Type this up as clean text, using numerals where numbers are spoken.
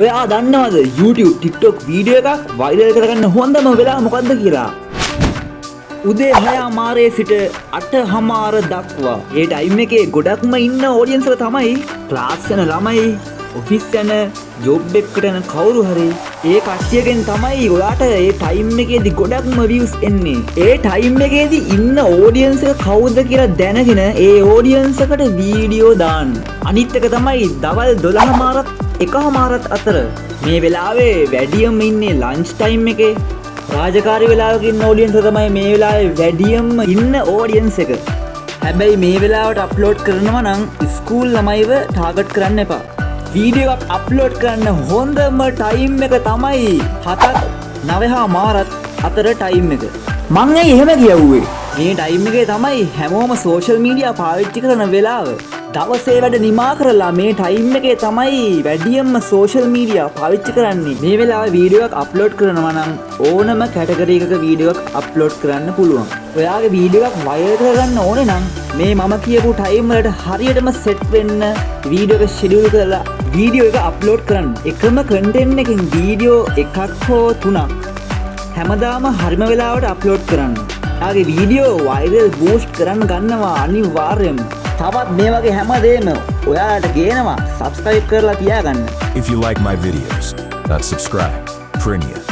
ඔයා දන්නවද YouTube TikTok video එකක් වයිරල් කරගන්න හොඳම වෙලාව මොකද්ද කියලා? උදේ 6:00 සිට 8:00 දක්වා. ඒ ටයිම් එකේ ගොඩක්ම ඉන්න ඔඩියන්ස් එක තමයි ක්ලාස් යන ළමයි, ඔෆිස් යන, ජොබ් එකකට යන කවුරු හරි. ඒ කට්ටියගෙන් තමයි ඔයාට ඒ ටයිම් එකේදී ගොඩක්ම views එන්නේ. ඒ ටයිම් එකේදී ඉන්න ඔඩියන්ස් එක කවුද කියලා දැනගෙන ඒ ඔඩියන්ස් එකට වීඩියෝ දාන්න. අනිත් එක තමයි දවල් 12:00 1:00 අතර මේ වෙලාවේ වැඩියම ඉන්නේ ලන්ච් ටයිම් එකේ. රාජකාරී වෙලාවක ඉන්න ඔඩියන්ස් තමයි මේ වෙලාවේ වැඩියම ඉන්න ඔඩියන්ස් එක. හැබැයි මේ වෙලාවට අප්ලෝඩ් කරනවා නම් ස්කූල් ළමයිව ටාගට් කරන්න එපා. වීඩියෝ එකක් අප්ලෝඩ් කරන්න හොඳම ටයිම් එක තමයි 7:00 අතර ටයිම් එක. මං ඇයි එහෙම කියවුවේ? මේ ටයිම් එකේ තමයි හැමෝම සෝෂල් මීඩියා පාවිච්චි කරන වෙලාව. දවසේ වැඩ නිමා කරලා මේ ටයිම් එකේ තමයි වැඩියම සෝෂල් මීඩියා පාවිච්චි කරන්නේ. මේ වෙලාවේ වීඩියෝ එකක් අප්ලෝඩ් කරනවා නම් ඕනම කැටගරි එකක වීඩියෝ එකක් අප්ලෝඩ් කරන්න පුළුවන්. ඔයාගේ වීඩියෝ එකක් වයිරල් කරගන්න ඕනේ නම් මේ මම කියපු ටයිම් වලට හරියටම සෙට් වෙන්න වීඩියෝ එක ෂෙඩියුල් කරලා වීඩියෝ එක අප්ලෝඩ් කරන්න. එකම කන්ටෙන්ට් එකකින් වීඩියෝ එකක් හෝ 3ක් හැමදාම හරිම වෙලාවට අප්ලෝඩ් කරන්න. ඔයාගේ වීඩියෝ වයිරල් බූස්ට් කරන්න ගන්නවා අනිවාර්යයෙන්ම. තවත් මේ වගේ හැමදේම ඔයාලට ගේනවා. සබ්ස්ක්‍රයිබ් කරලා තියාගන්න. If you like my videos, subscribe. Prinia.